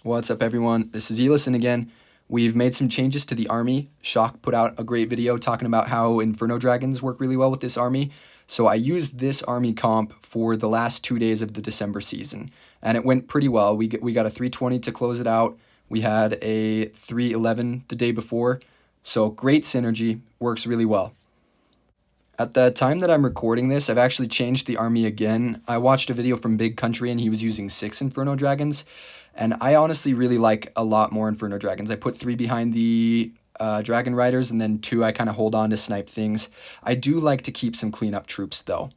What's up, everyone? This is Elison again. We've made some changes to the army. Shock put out a great video talking about how Inferno Dragons work really well with this army. So I used this army comp for the last 2 days of the December season, and it went pretty well. We got a 320 to close it out. We had a 311 the day before, so great synergy, works really well. At the time that I'm recording this, I've actually changed the army again. I watched a video from Big Country and he was using 6 Inferno Dragons, and I honestly really like a lot more Inferno Dragons. I put 3 behind the Dragon Riders and then 2 I kind of hold on to snipe things. I do like to keep some cleanup troops though.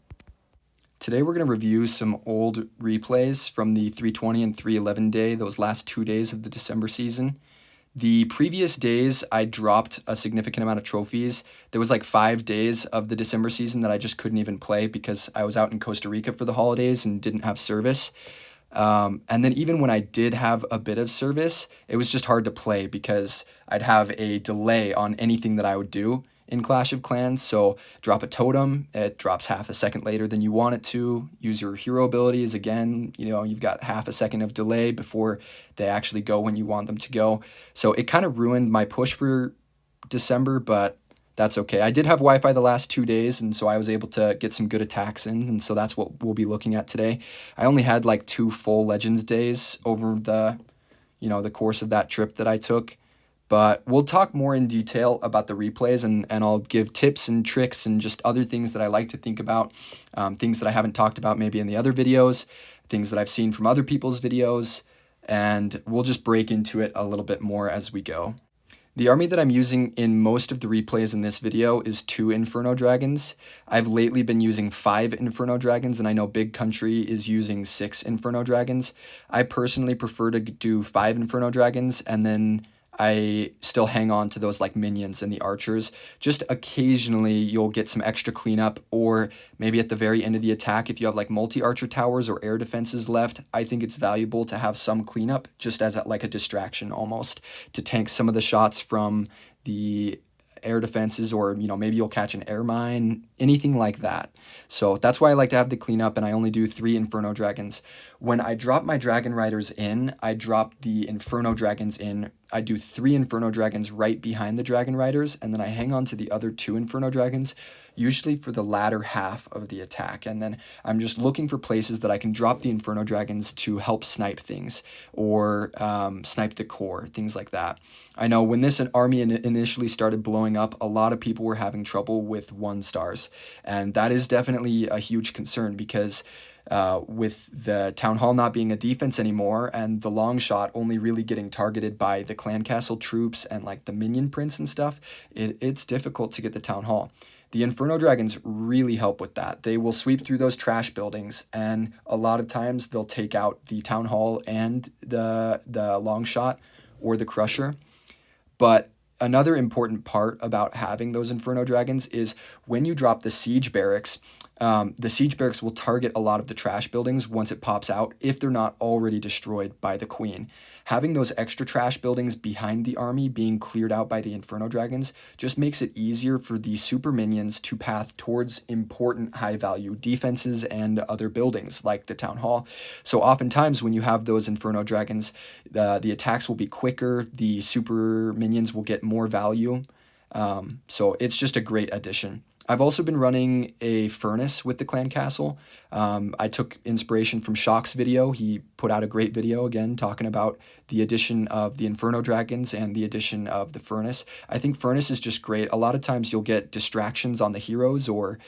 Today we're going to review some old replays from the 320 and 311 day, those last 2 days of the December season. The previous days, I dropped a significant amount of trophies. There was like 5 days of the December season that I just couldn't even play because I was out in Costa Rica for the holidays and didn't have service. And then even when I did have a bit of service, it was just hard to play because I'd have a delay on anything that I would do in Clash of Clans. So drop a totem, it drops half a second later than you want it to. Use your hero abilities again, you've got half a second of delay before they actually go when you want them to go. So it kind of ruined my push for December, but that's okay. I did have Wi-Fi the last 2 days, and so I was able to get some good attacks in, and so that's what we'll be looking at today. I only had like 2 full Legends days over the course of that trip that I took. But we'll talk more in detail about the replays, and I'll give tips and tricks and just other things that I like to think about, things that I haven't talked about maybe in the other videos, things that I've seen from other people's videos, and we'll just break into it a little bit more as we go. The army that I'm using in most of the replays in this video is 2 Inferno Dragons. I've lately been using 5 Inferno Dragons, and I know Big Country is using 6 Inferno Dragons. I personally prefer to do 5 Inferno Dragons, and then I still hang on to those like minions and the archers. Just occasionally you'll get some extra cleanup, or maybe at the very end of the attack, if you have like multi-archer towers or air defenses left, I think it's valuable to have some cleanup just as like a distraction almost to tank some of the shots from the air defenses, or maybe you'll catch an air mine, anything like that. So that's why I like to have the cleanup, and I only do 3 Inferno Dragons. When I drop my Dragon Riders in, I drop the Inferno Dragons in. I do 3 Inferno Dragons right behind the Dragon Riders, and then I hang on to the other 2 Inferno Dragons, usually for the latter half of the attack. And then I'm just looking for places that I can drop the Inferno Dragons to help snipe things, or snipe the core, things like that. I know when this army initially started blowing up, a lot of people were having trouble with 1 stars, and that is definitely a huge concern because with the Town Hall not being a defense anymore and the long shot only really getting targeted by the clan castle troops and like the minion prince and stuff, it's difficult to get the Town Hall. The Inferno Dragons really help with that. They will sweep through those trash buildings, and a lot of times they'll take out the Town Hall and the long shot or the Crusher. But another important part about having those Inferno Dragons is when you drop the Siege Barracks, the Siege Barracks will target a lot of the trash buildings once it pops out if they're not already destroyed by the Queen. Having those extra trash buildings behind the army being cleared out by the Inferno Dragons just makes it easier for the super minions to path towards important high-value defenses and other buildings like the Town Hall. So oftentimes when you have those Inferno Dragons, the attacks will be quicker, the super minions will get more value, so it's just a great addition. I've also been running a furnace with the clan castle. I took inspiration from Shock's video. He put out a great video again talking about the addition of the Inferno Dragons and the addition of the furnace. I think furnace is just great. A lot of times you'll get distractions on the heroes, or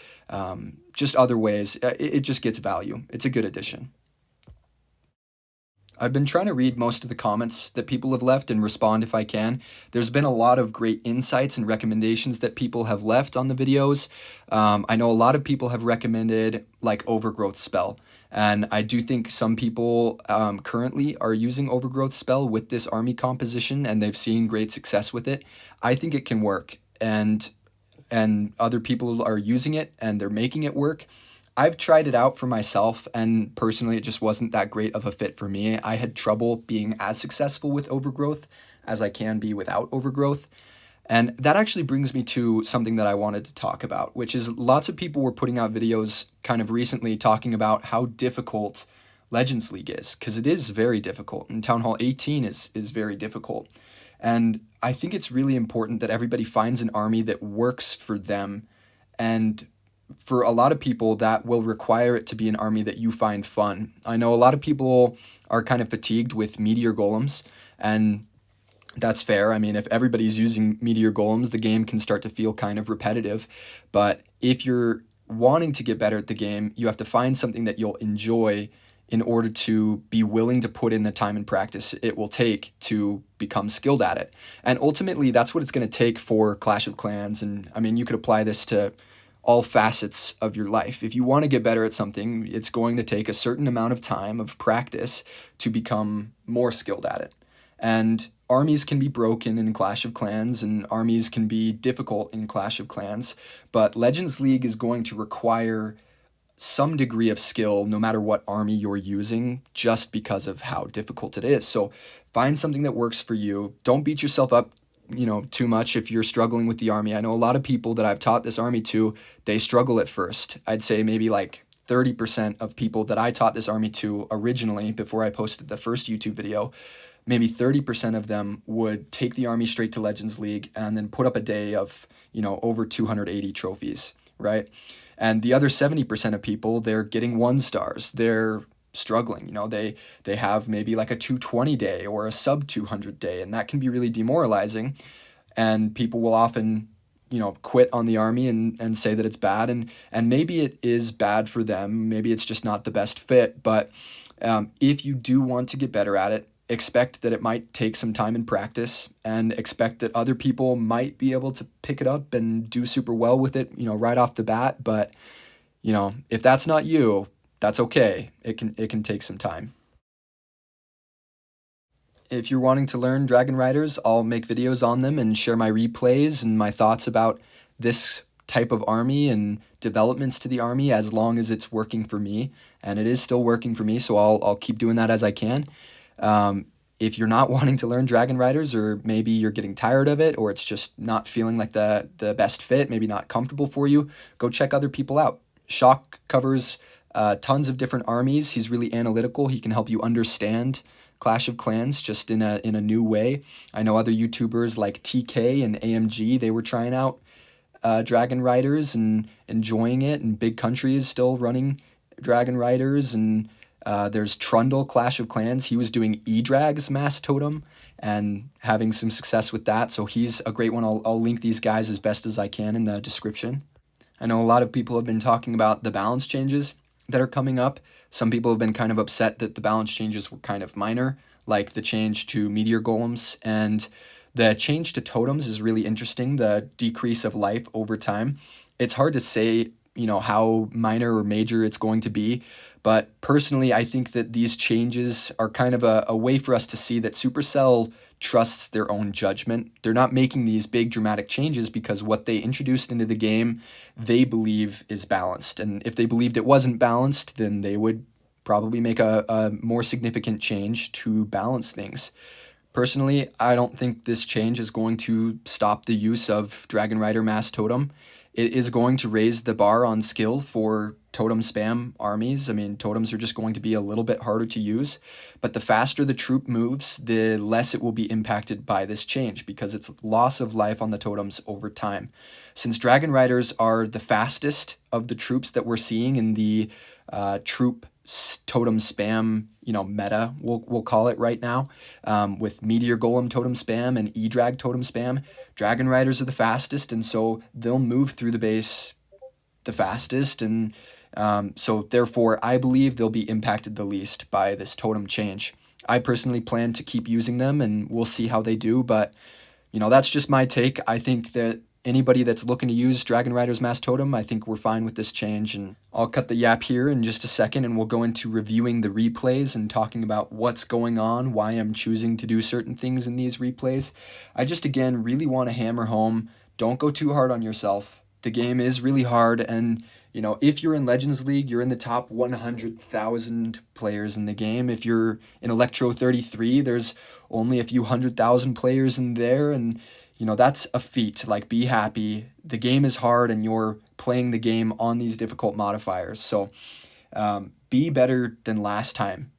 just other ways. It just gets value. It's a good addition. I've been trying to read most of the comments that people have left and respond if I can. There's been a lot of great insights and recommendations that people have left on the videos. I know a lot of people have recommended like Overgrowth Spell, and I do think some people currently are using Overgrowth Spell with this army composition, and they've seen great success with it. I think it can work, and other people are using it and they're making it work. I've tried it out for myself, and personally it just wasn't that great of a fit for me. I had trouble being as successful with Overgrowth as I can be without Overgrowth. And that actually brings me to something that I wanted to talk about, which is lots of people were putting out videos kind of recently talking about how difficult Legends League is, because it is very difficult, and Townhall 18 is very difficult. And I think it's really important that everybody finds an army that works for them. And for a lot of people, that will require it to be an army that you find fun. I know a lot of people are kind of fatigued with meteor golems, and that's fair. I mean, if everybody's using meteor golems, the game can start to feel kind of repetitive. But if you're wanting to get better at the game, you have to find something that you'll enjoy in order to be willing to put in the time and practice it will take to become skilled at it. And ultimately, that's what it's going to take for Clash of Clans. And I mean, you could apply this to all facets of your life. If you want to get better at something, it's going to take a certain amount of time of practice to become more skilled at it. And armies can be broken in Clash of Clans, and armies can be difficult in Clash of Clans, but Legends League is going to require some degree of skill no matter what army you're using, just because of how difficult it is. So find something that works for you. Don't beat yourself up, too much if you're struggling with the army. I know a lot of people that I've taught this army to, they struggle at first. I'd say maybe like 30% of people that I taught this army to originally, before I posted the first YouTube video, maybe 30% of them would take the army straight to Legends League and then put up a day of, over 280 trophies, right? And the other 70% of people, they're getting 1 stars. They're struggling. They have maybe like a 220 day or a sub 200 day, and that can be really demoralizing. And people will often, quit on the army and say that it's bad. And maybe it is bad for them. Maybe it's just not the best fit. But if you do want to get better at it, expect that it might take some time and practice, and expect that other people might be able to pick it up and do super well with it, right off the bat. But, if that's not you, that's okay. It can take some time. If you're wanting to learn Dragon Riders, I'll make videos on them and share my replays and my thoughts about this type of army and developments to the army, as long as it's working for me. And it is still working for me, so I'll keep doing that as I can. If you're not wanting to learn Dragon Riders, or maybe you're getting tired of it, or it's just not feeling like the best fit, maybe not comfortable for you, go check other people out. Shock covers tons of different armies. He's really analytical. He can help you understand Clash of Clans just in a new way. I know other YouTubers like TK and AMG, they were trying out Dragon Riders and enjoying it, and Big Country is still running Dragon Riders, and there's Trundle, Clash of Clans. He was doing E-Drag's Mass Totem and having some success with that, so he's a great one. I'll link these guys as best as I can in the description. I know a lot of people have been talking about the balance changes that are coming up. Some people have been kind of upset that the balance changes were kind of minor, like the change to Meteor Golems, and the change to Totems is really interesting, the decrease of life over time. It's hard to say, how minor or major it's going to be, but personally, I think that these changes are kind of a way for us to see that Supercell trusts their own judgment. They're not making these big dramatic changes because what they introduced into the game, they believe is balanced. And if they believed it wasn't balanced, then they would probably make a more significant change to balance things. Personally, I don't think this change is going to stop the use of Dragon Rider Mass Totem. It is going to raise the bar on skill for totem spam armies. I mean, totems are just going to be a little bit harder to use, but the faster the troop moves, the less it will be impacted by this change, because it's loss of life on the totems over time. Since Dragon Riders are the fastest of the troops that we're seeing in the troop totem spam, meta, we'll call it right now, with Meteor Golem totem spam and E-Drag totem spam, Dragon Riders are the fastest, and so they'll move through the base the fastest, and so therefore I believe they'll be impacted the least by this totem change. I personally plan to keep using them, and we'll see how they do, but that's just my take. I think that anybody that's looking to use Dragon Rider's Mass Totem, I think we're fine with this change. And I'll cut the yap here in just a second, and we'll go into reviewing the replays and talking about what's going on, why I'm choosing to do certain things in these replays. I just, again, really want to hammer home, don't go too hard on yourself. The game is really hard, and if you're in Legends League, you're in the top 100,000 players in the game. If you're in Electro 33, there's only a few 100,000 players in there, and that's a feat. Like, be happy. The game is hard, and you're playing the game on these difficult modifiers. So be better than last time.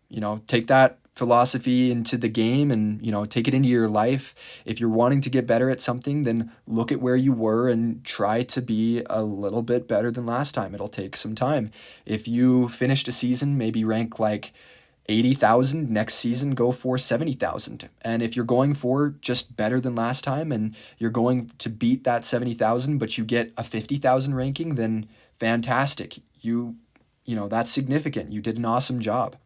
Take that philosophy into the game and, take it into your life. If you're wanting to get better at something, then look at where you were and try to be a little bit better than last time. It'll take some time. If you finished a season, maybe rank like 80,000, next season go for 70,000. And if you're going for just better than last time and you're going to beat that 70,000, but you get a 50,000 ranking, then fantastic. That's significant. You did an awesome job.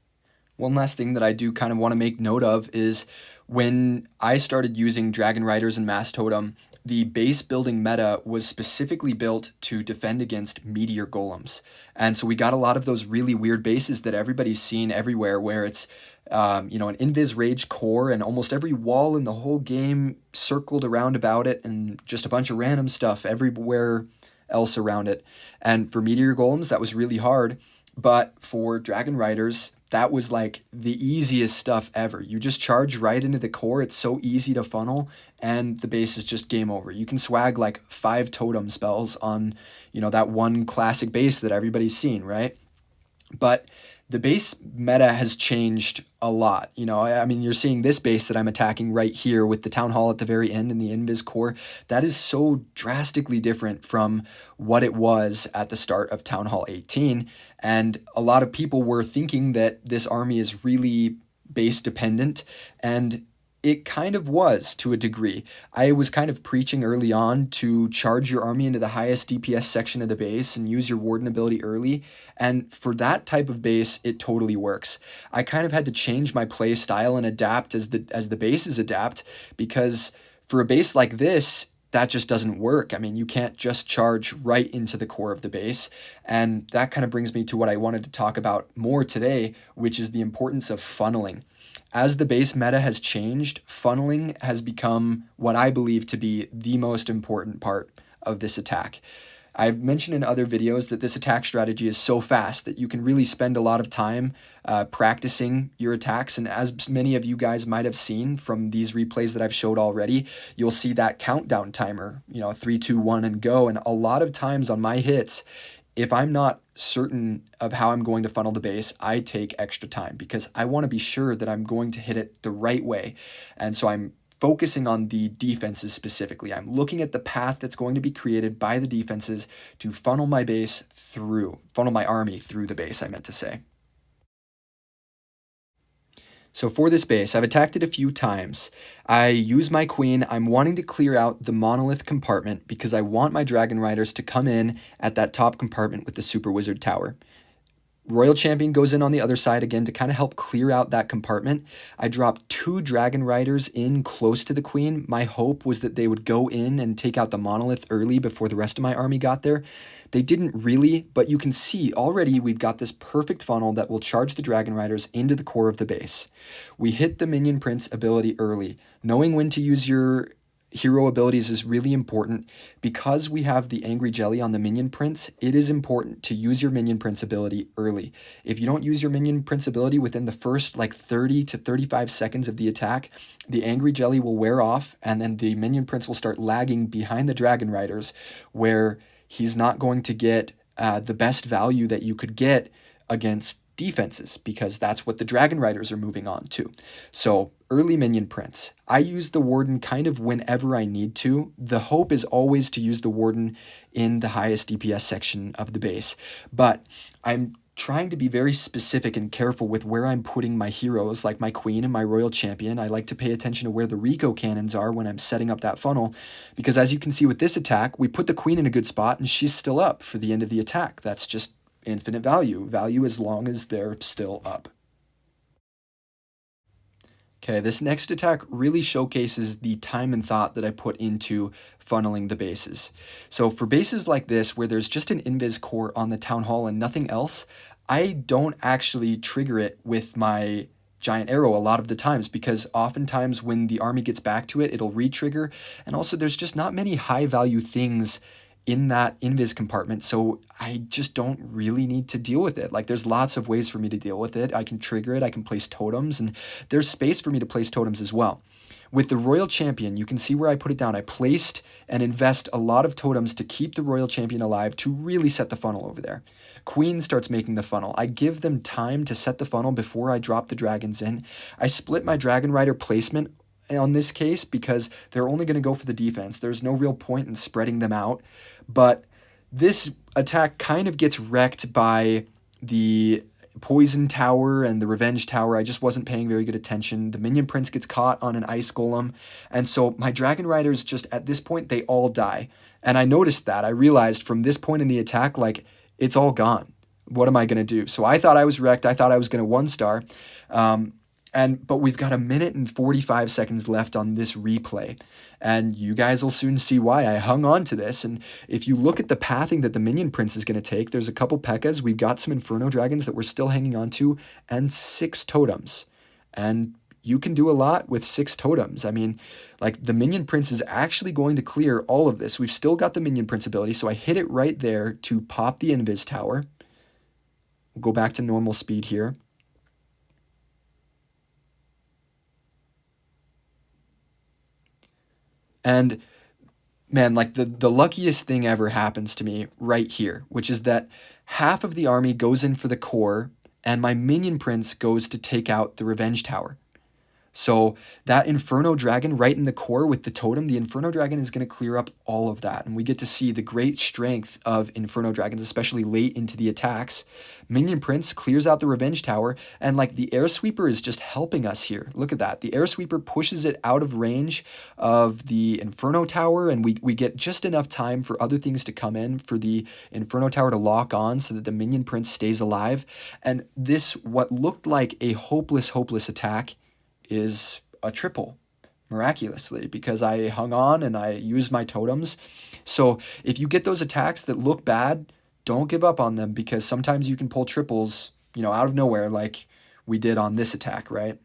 One last thing that I do kind of want to make note of is when I started using Dragon Riders and Mass Totem, the base building meta was specifically built to defend against meteor golems. And so we got a lot of those really weird bases that everybody's seen everywhere, where it's an Invis Rage core and almost every wall in the whole game circled around about it, and just a bunch of random stuff everywhere else around it. And for meteor golems, that was really hard. But for Dragon Riders, that was like the easiest stuff ever. You just charge right into the core. It's so easy to funnel, and the base is just game over. You can swag like 5 totem spells on, that one classic base that everybody's seen, right? But the base meta has changed a lot. You're seeing this base that I'm attacking right here with the Town Hall at the very end and the Invis core. That is so drastically different from what it was at the start of Town Hall 18. And a lot of people were thinking that this army is really base dependent, and it kind of was to a degree. I was kind of preaching early on to charge your army into the highest DPS section of the base and use your Warden ability early. And for that type of base, it totally works. I kind of had to change my play style and adapt as the bases adapt, because for a base like this, that just doesn't work. You can't just charge right into the core of the base. And that kind of brings me to what I wanted to talk about more today, which is the importance of funneling. As the base meta has changed, funneling has become what I believe to be the most important part of this attack. I've mentioned in other videos that this attack strategy is so fast that you can really spend a lot of time practicing your attacks. And as many of you guys might have seen from these replays that I've showed already, you'll see that countdown timer, 3, 2, 1, and go. And a lot of times on my hits, if I'm not certain of how I'm going to funnel the base, I take extra time because I want to be sure that I'm going to hit it the right way. And so I'm focusing on the defenses specifically. I'm looking at the path that's going to be created by the defenses to funnel my army through the base, I meant to say. So for this base, I've attacked it a few times. I use my queen. I'm wanting to clear out the monolith compartment because I want my dragon riders to come in at that top compartment with the super wizard tower. Royal Champion goes in on the other side again to kind of help clear out that compartment. I dropped 2 dragon riders in close to the queen. My hope was that they would go in and take out the monolith early before the rest of my army got there. They didn't really, but you can see already we've got this perfect funnel that will charge the dragon riders into the core of the base. We hit the minion prince ability early. Knowing when to use your hero abilities is really important. Because we have the Angry Jelly on the Minion Prince, it is important to use your Minion Prince ability early. If you don't use your Minion Prince ability within the first 30 to 35 seconds of the attack, the Angry Jelly will wear off, and then the Minion Prince will start lagging behind the Dragon Riders, where he's not going to get the best value that you could get against defenses, because that's what the Dragon Riders are moving on to. So early Minion Prince. I use the Warden kind of whenever I need to. The hope is always to use the Warden in the highest DPS section of the base, but I'm trying to be very specific and careful with where I'm putting my heroes, like my Queen and my Royal Champion. I like to pay attention to where the Rico cannons are when I'm setting up that funnel, because as you can see with this attack, we put the Queen in a good spot and she's still up for the end of the attack. That's just infinite value as long as they're still up. Okay, this next attack really showcases the time and thought that I put into funneling the bases. So for bases like this, where there's just an invis core on the town hall and nothing else, I don't actually trigger it with my giant arrow a lot of the times, because oftentimes when the army gets back to it, it'll re-trigger, and also there's just not many high value things in that invis compartment, so I just don't really need to deal with it. There's lots of ways for me to deal with it. I can trigger it, I can place totems, and there's space for me to place totems as well. With the Royal Champion, you can see where I put it down. I placed and invest a lot of totems to keep the Royal Champion alive to really set the funnel over there. Queen starts making the funnel. I give them time to set the funnel before I drop the dragons in. I split my Dragon Rider placement on this case because they're only going to go for the defense. There's no real point in spreading them out. But this attack kind of gets wrecked by the Poison Tower and the Revenge Tower. I just wasn't paying very good attention. The Minion Prince gets caught on an Ice Golem. And so my Dragon Riders just at this point, they all die. And I noticed that. I realized from this point in the attack, like, it's all gone. What am I going to do? So I thought I was wrecked. I thought I was going to 1-star. But we've got 1 minute and 45 seconds left on this replay. And you guys will soon see why I hung on to this. And if you look at the pathing that the Minion Prince is going to take, there's a couple P.E.K.K.A.s. We've got some Inferno Dragons that we're still hanging on to, and 6 totems. And you can do a lot with 6 totems. I mean, like, the Minion Prince is actually going to clear all of this. We've still got the Minion Prince ability, so I hit it right there to pop the Invis Tower. We'll go back to normal speed here. And man, like the luckiest thing ever happens to me right here, which is that half of the army goes in for the core and my Minion Prince goes to take out the Revenge Tower. So that Inferno Dragon right in the core with the totem, the Inferno Dragon is going to clear up all of that. And we get to see the great strength of Inferno Dragons, especially late into the attacks. Minion Prince clears out the Revenge Tower, and like the Air Sweeper is just helping us here. Look at that. The Air Sweeper pushes it out of range of the Inferno Tower, and we get just enough time for other things to come in for the Inferno Tower to lock on so that the Minion Prince stays alive. And this, what looked like a hopeless attack, is a triple, miraculously, because I hung on and I used my totems. So if you get those attacks that look bad, don't give up on them, because sometimes you can pull triples, out of nowhere, like we did on this attack, right?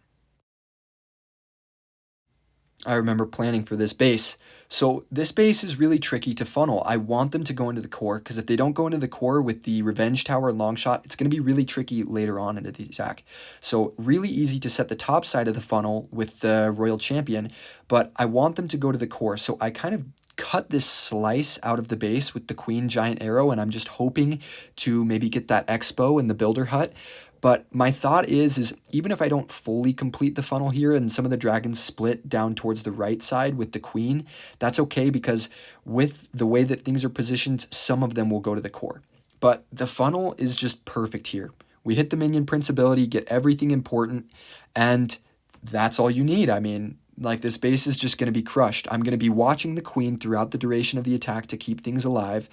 I remember planning for this base. So this base is really tricky to funnel. I want them to go into the core, because if they don't go into the core with the Revenge Tower and long shot, it's going to be really tricky later on into the attack. So really easy to set the top side of the funnel with the Royal Champion, but I want them to go to the core. So I kind of cut this slice out of the base with the Queen Giant Arrow, and I'm just hoping to maybe get that Expo in the Builder Hut. But my thought is even if I don't fully complete the funnel here and some of the dragons split down towards the right side with the queen, that's okay, because with the way that things are positioned, some of them will go to the core. But the funnel is just perfect here. We hit the Minion Prince ability, get everything important, and that's all you need. I mean, like, this base is just going to be crushed. I'm going to be watching the queen throughout the duration of the attack to keep things alive.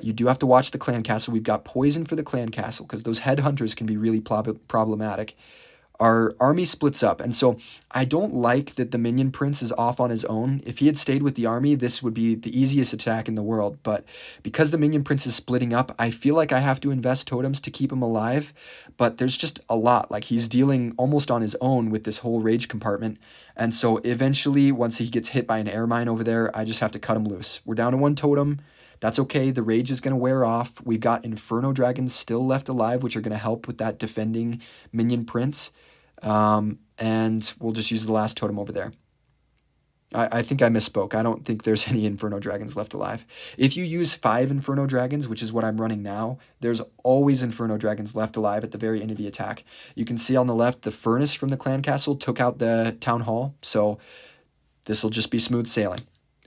You do have to watch the clan castle. We've got poison for the clan castle because those headhunters can be really problematic. Our army splits up, and so I don't like that the Minion Prince is off on his own. If he had stayed with the army, this would be the easiest attack in the world, but because the Minion Prince is splitting up, I feel like I have to invest totems to keep him alive, but there's just a lot. Like, he's dealing almost on his own with this whole rage compartment, and so eventually, once he gets hit by an air mine over there, I just have to cut him loose. We're down to 1 totem. That's okay. The rage is going to wear off. We've got Inferno Dragons still left alive, which are going to help with that defending Minion Prince. And we'll just use the last totem over there. I think I misspoke. I don't think there's any Inferno Dragons left alive. If you use 5 Inferno Dragons, which is what I'm running now, there's always Inferno Dragons left alive at the very end of the attack. You can see on the left, the furnace from the clan castle took out the town hall, so this will just be smooth sailing.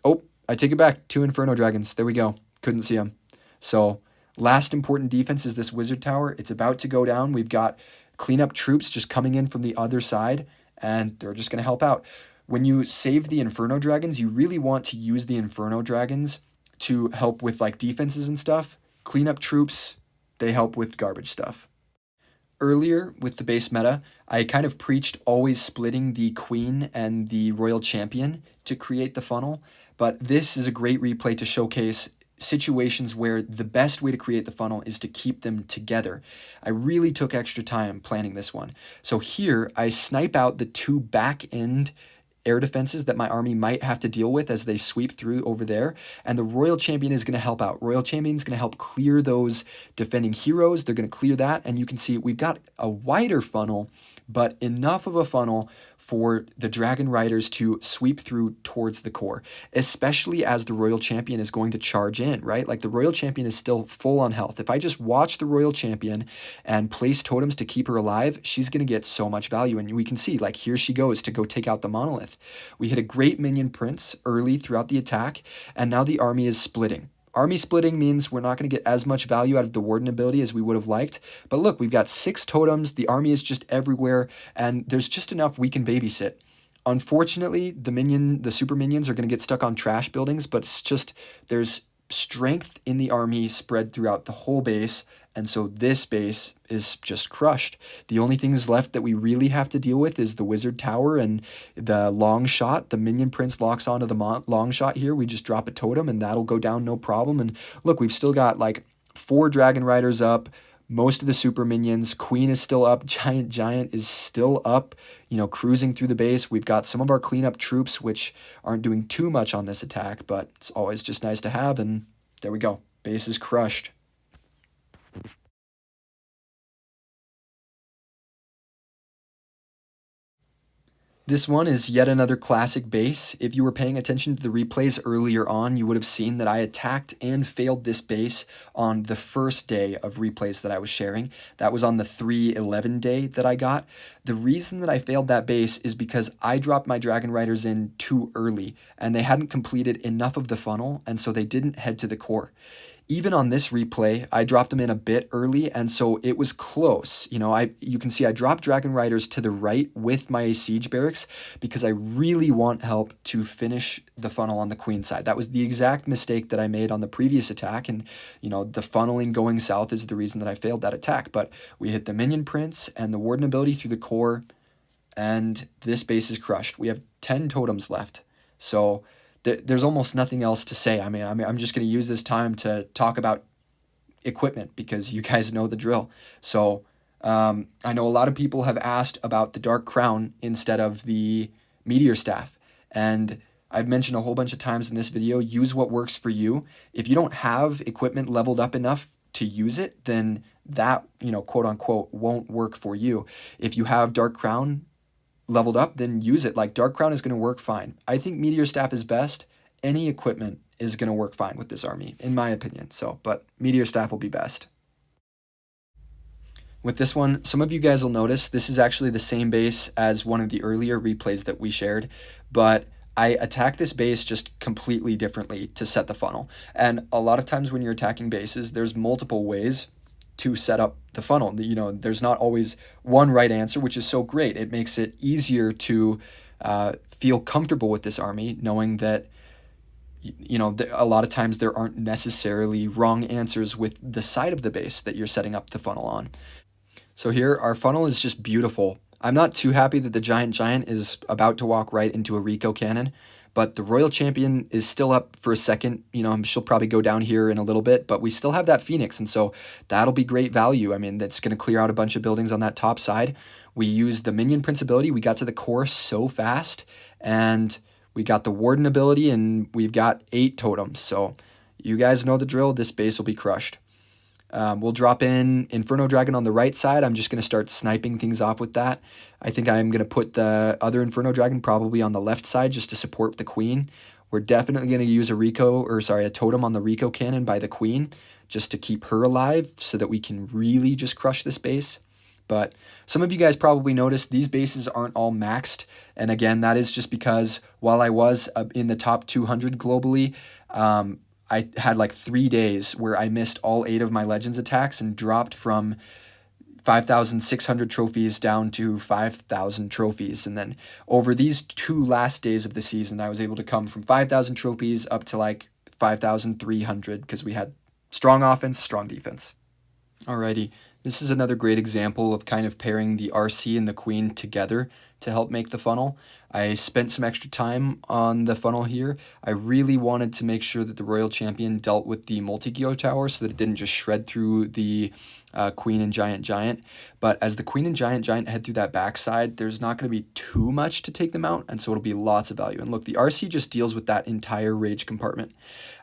Oh, I take it back. 2 Inferno Dragons. There we go. Couldn't see them. So last important defense is this Wizard Tower. It's about to go down. We've got cleanup troops just coming in from the other side, and they're just going to help out. When you save the Inferno Dragons, you really want to use the Inferno Dragons to help with like defenses and stuff. Cleanup troops, they help with garbage stuff. Earlier with the base meta, I kind of preached always splitting the Queen and the Royal Champion to create the funnel, but this is a great replay to showcase situations where the best way to create the funnel is to keep them together. I really took extra time planning this one. So here, I snipe out the 2 back-end air defenses that my army might have to deal with as they sweep through over there, and the Royal Champion is going to help out. Royal Champion is going to help clear those defending heroes. They're going to clear that, and you can see we've got a wider funnel but enough of a funnel for the Dragon Riders to sweep through towards the core, especially as the Royal Champion is going to charge in, right? Like the Royal Champion is still full on health. If I just watch the Royal Champion and place totems to keep her alive, she's going to get so much value. And we can see, like, here she goes to go take out the monolith. We hit a great minion prince early throughout the attack, and now the army is splitting. Army splitting means we're not going to get as much value out of the Warden ability as we would have liked. But look, we've got 6 totems, the army is just everywhere, and there's just enough we can babysit. Unfortunately, the super minions are going to get stuck on trash buildings, but it's just, there's strength in the army spread throughout the whole base, and so this base is just crushed. The only things left that we really have to deal with is the wizard tower and the long shot. The minion prince locks onto the long shot here. We just drop a totem and that'll go down no problem. And look, we've still got like 4 dragon riders up, most of the super minions. Queen is still up. Giant is still up, cruising through the base. We've got some of our cleanup troops, which aren't doing too much on this attack, but it's always just nice to have. And there we go. Base is crushed. This one is yet another classic base. If you were paying attention to the replays earlier on, you would have seen that I attacked and failed this base on the first day of replays that I was sharing. That was on the 3/11 day that I got. The reason that I failed that base is because I dropped my Dragon Riders in too early, and they hadn't completed enough of the funnel, and so they didn't head to the core. Even on this replay, I dropped them in a bit early, and so it was close. You can see I dropped Dragon Riders to the right with my siege barracks because I really want help to finish the funnel on the queen side. That was the exact mistake that I made on the previous attack, and the funneling going south is the reason that I failed that attack. But we hit the minion prince and the warden ability through the core, and this base is crushed. We have 10 totems left, so there's almost nothing else to say. I'm just going to use this time to talk about equipment because you guys know the drill. So I know a lot of people have asked about the Dark Crown instead of the Meteor Staff. And I've mentioned a whole bunch of times in this video, use what works for you. If you don't have equipment leveled up enough to use it, then that, quote unquote, won't work for you. If you have Dark Crown leveled up, then use it. Like Dark Crown is going to work fine. I think Meteor Staff is best. Any equipment is going to work fine with this army, in my opinion. But Meteor Staff will be best. With this one, some of you guys will notice this is actually the same base as one of the earlier replays that we shared, but I attack this base just completely differently to set the funnel. And a lot of times when you're attacking bases, there's multiple ways to set up the funnel. There's not always one right answer, which is so great. It makes it easier to feel comfortable with this army, knowing that a lot of times there aren't necessarily wrong answers with the side of the base that you're setting up the funnel on. So here, our funnel is just beautiful. I'm not too happy that the giant is about to walk right into a Rico cannon, but the Royal Champion is still up for a second. She'll probably go down here in a little bit, but we still have that Phoenix, and so that'll be great value. That's going to clear out a bunch of buildings on that top side. We used the Minion Prince ability. We got to the core so fast, and we got the Warden ability, and we've got 8 totems. So you guys know the drill. This base will be crushed. We'll drop in Inferno Dragon on the right side. I'm just going to start sniping things off with that. I think I'm going to put the other Inferno Dragon probably on the left side just to support the queen. We're definitely going to use a totem on the Rico cannon by the queen just to keep her alive so that we can really just crush this base. But some of you guys probably noticed these bases aren't all maxed. And again, that is just because while I was in the top 200 globally, I had like 3 days where I missed all 8 of my Legends attacks and dropped from 5,600 trophies down to 5,000 trophies. And then over these 2 last days of the season, I was able to come from 5,000 trophies up to like 5,300 because we had strong offense, strong defense. Alrighty, this is another great example of kind of pairing the RC and the Queen together to help make the funnel. I spent some extra time on the funnel here. I really wanted to make sure that the Royal Champion dealt with the multi-geo tower so that it didn't just shred through the Queen and Giant. But as the Queen and Giant head through that backside, there's not going to be too much to take them out, and so it'll be lots of value. And look, the RC just deals with that entire rage compartment.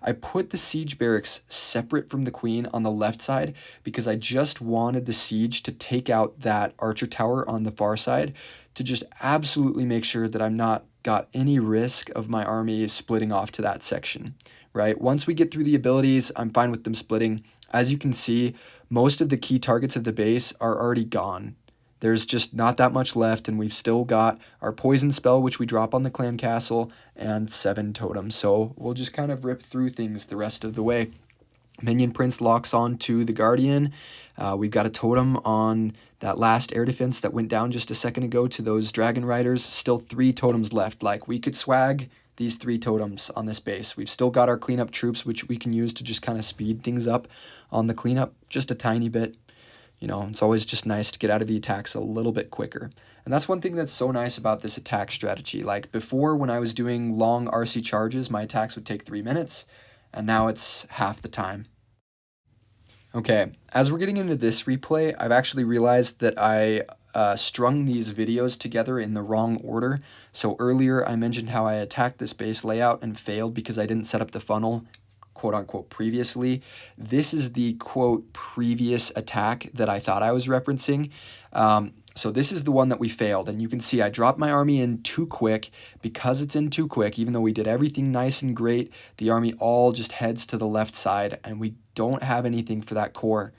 I put the siege barracks separate from the Queen on the left side because I just wanted the siege to take out that archer tower on the far side to just absolutely make sure that I'm not got any risk of my army splitting off to that section, right? Once we get through the abilities, I'm fine with them splitting. As you can see, most of the key targets of the base are already gone. There's just not that much left, and we've still got our poison spell, which we drop on the clan castle, and 7 totems. So we'll just kind of rip through things the rest of the way. Minion Prince locks on to the Guardian. We've got a totem on that last air defense that went down just a second ago to those Dragon Riders. Still 3 totems left. Like, we could swag these 3 totems on this base. We've still got our cleanup troops, which we can use to just kind of speed things up on the cleanup just a tiny bit. You know, it's always just nice to get out of the attacks a little bit quicker. And that's one thing that's so nice about this attack strategy. Like, before, when I was doing long RC charges, my attacks would take 3 minutes, and now it's half the time. Okay, as we're getting into this replay, I've actually realized that I strung these videos together in the wrong order. So earlier I mentioned how I attacked this base layout and failed because I didn't set up the funnel, quote unquote, previously. This is the quote previous attack that I thought I was referencing. So this is the one that we failed, and you can see I dropped my army in too quick. Because it's in too quick, even though we did everything nice and great, the army all just heads to the left side, and we don't have anything for that core.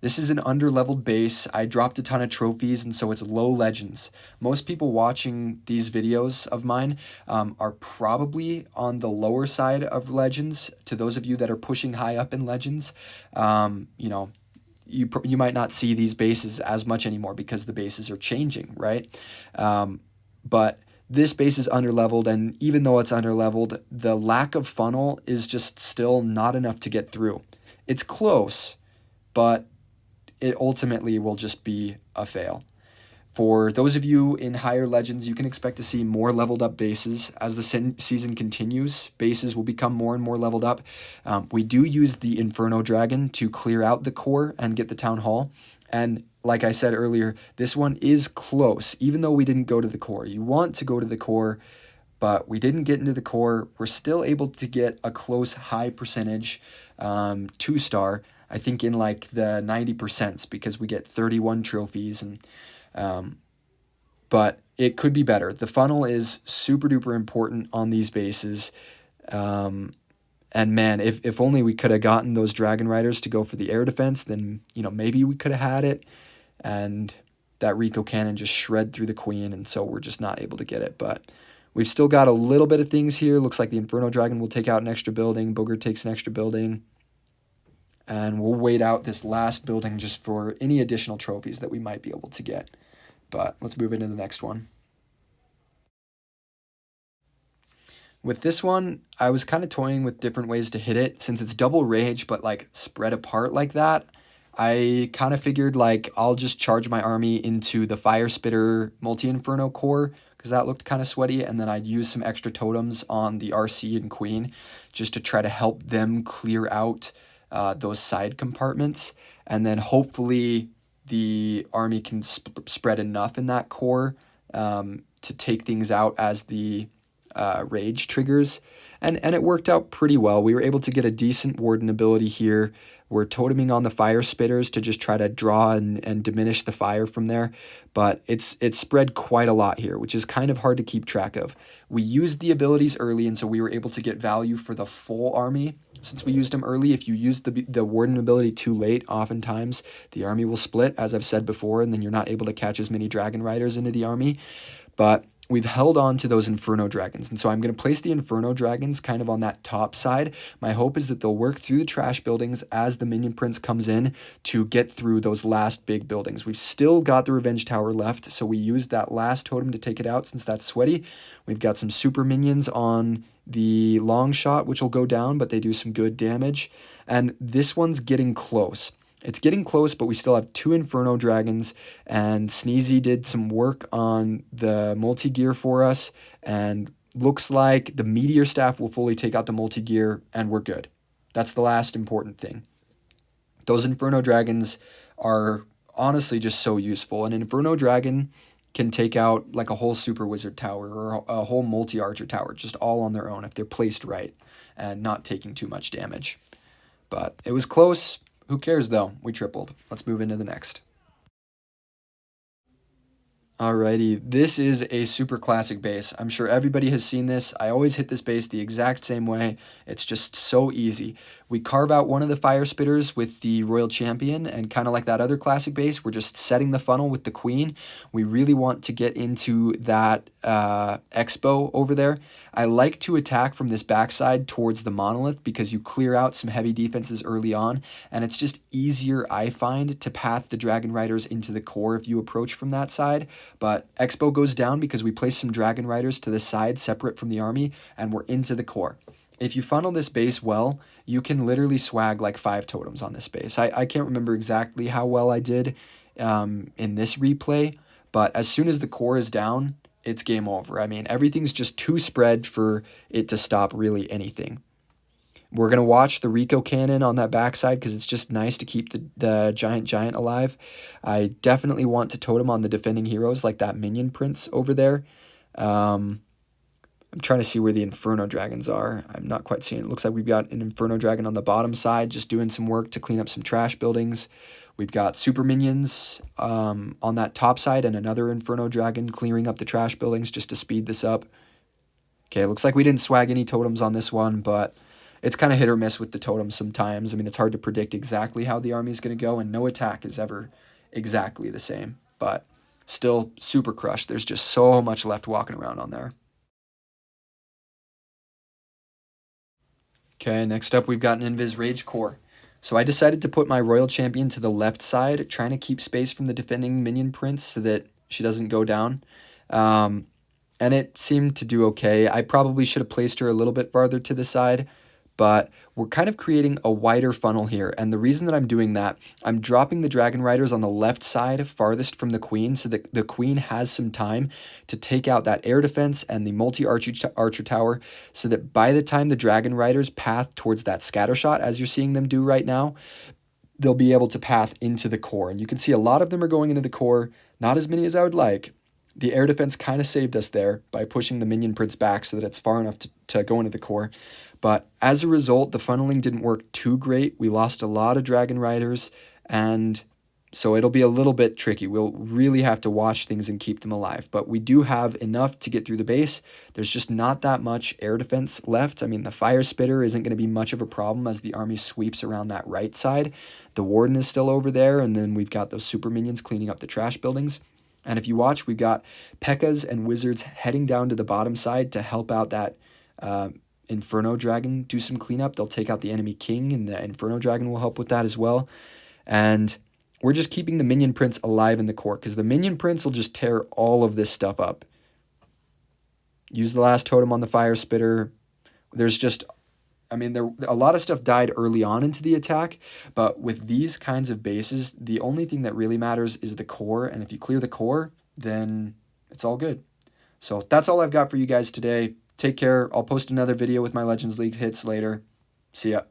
This is an under-leveled base. I dropped a ton of trophies, and so it's low legends. Most people watching these videos of mine are probably on the lower side of legends. To those of you that are pushing high up in legends, you know, you might not see these bases as much anymore because the bases are changing, right? But this base is underleveled, and even though it's underleveled, the lack of funnel is just still not enough to get through. It's close, but it ultimately will just be a fail. For those of you in higher legends, you can expect to see more leveled up bases. As the season continues, bases will become more and more leveled up. We do use the Inferno Dragon to clear out the core and get the Town Hall. And like I said earlier, this one is close, even though we didn't go to the core. You want to go to the core, but we didn't get into the core. We're still able to get a close high percentage 2-star, I think in like the 90% because we get 31 trophies and but it could be better. The funnel is super duper important on these bases. And man, if only we could have gotten those Dragon Riders to go for the air defense, then, you know, maybe we could have had it. And that Rico cannon just shred through the Queen, and so we're just not able to get it. But we've still got a little bit of things here. Looks like the Inferno Dragon will take out an extra building. Booger takes an extra building. And we'll wait out this last building just for any additional trophies that we might be able to get. But let's move into the next one. With this one, I was kind of toying with different ways to hit it. Since it's double rage, but like spread apart like that, I kind of figured like I'll just charge my army into the Fire Spitter Multi-Inferno core because that looked kind of sweaty, and then I'd use some extra totems on the RC and Queen just to try to help them clear out those side compartments, and then hopefully the army can spread enough in that core to take things out as the rage triggers, and it worked out pretty well. We were able to get a decent warden ability here. We're toteming on the fire spitters to just try to draw and diminish the fire from there, but it's spread quite a lot here, which is kind of hard to keep track of. We used the abilities early, and so we were able to get value for the full army. Since we used them early, if you use the warden ability too late, oftentimes the army will split, as I've said before, and then you're not able to catch as many Dragon Riders into the army. But we've held on to those Inferno Dragons, and so I'm going to place the Inferno Dragons kind of on that top side. My hope is that they'll work through the trash buildings as the Minion Prince comes in to get through those last big buildings. We've still got the Revenge Tower left, so we used that last totem to take it out since that's sweaty. We've got some super minions on the long shot, which will go down, but they do some good damage. And this one's getting close. It's getting close, but we still have 2 Inferno Dragons, and Sneezy did some work on the multi-gear for us, and looks like the Meteor Staff will fully take out the multi-gear, and we're good. That's the last important thing. Those Inferno Dragons are honestly just so useful. An Inferno Dragon can take out like a whole Super Wizard tower or a whole multi-archer tower, just all on their own if they're placed right and not taking too much damage. But it was close. Who cares though? We tripled. Let's move into the next. Alrighty, this is a super classic base. I'm sure everybody has seen this. I always hit this base the exact same way. It's just so easy. We carve out one of the fire spitters with the Royal Champion, and kind of like that other classic base, we're just setting the funnel with the Queen. We really want to get into that Expo over there. I like to attack from this backside towards the Monolith because you clear out some heavy defenses early on, and it's just easier, I find, to path the Dragon Riders into the core if you approach from that side. But Expo goes down because we place some Dragon Riders to the side separate from the army, and we're into the core. If you funnel this base well, you can literally swag like 5 totems on this base. I can't remember exactly how well I did in this replay, but as soon as the core is down, it's game over. I mean, everything's just too spread for it to stop really anything. We're going to watch the Rico Cannon on that backside because it's just nice to keep the Giant alive. I definitely want to totem on the defending heroes like that Minion Prince over there. I'm trying to see where the Inferno Dragons are. I'm not quite seeing it. It looks like we've got an Inferno Dragon on the bottom side just doing some work to clean up some trash buildings. We've got Super Minions on that top side and another Inferno Dragon clearing up the trash buildings just to speed this up. Okay, it looks like we didn't swag any totems on this one, but it's kind of hit or miss with the totems sometimes. I mean, it's hard to predict exactly how the army is going to go, and no attack is ever exactly the same. But still super crushed. There's just so much left walking around on there. Okay, next up we've got an Invis Rage Core. So I decided to put my Royal Champion to the left side, trying to keep space from the defending Minion Prince so that she doesn't go down. And it seemed to do okay. I probably should have placed her a little bit farther to the side, but we're kind of creating a wider funnel here. And the reason that I'm doing that, I'm dropping the Dragon Riders on the left side farthest from the Queen so that the Queen has some time to take out that air defense and the multi-archer tower so that by the time the Dragon Riders path towards that scatter shot, as you're seeing them do right now, they'll be able to path into the core. And you can see a lot of them are going into the core, not as many as I would like. The air defense kind of saved us there by pushing the Minion Prince back so that it's far enough to go into the core. But as a result, the funneling didn't work too great. We lost a lot of Dragon Riders, and so it'll be a little bit tricky. We'll really have to watch things and keep them alive. But we do have enough to get through the base. There's just not that much air defense left. I mean, the Fire Spitter isn't going to be much of a problem as the army sweeps around that right side. The Warden is still over there, and then we've got those Super Minions cleaning up the trash buildings. And if you watch, we've got P.E.K.K.A.s and Wizards heading down to the bottom side to help out that Inferno Dragon do some cleanup. They'll take out the enemy king, and the Inferno Dragon will help with that as well. And we're just keeping the Minion Prince alive in the core, because the Minion Prince will just tear all of this stuff up. Use the last totem on the Fire Spitter. There's just, I mean, a lot of stuff died early on into the attack, but with these kinds of bases, the only thing that really matters is the core, and if you clear the core, then it's all good. So that's all I've got for you guys today. Take care. I'll post another video with my Legends League hits later. See ya.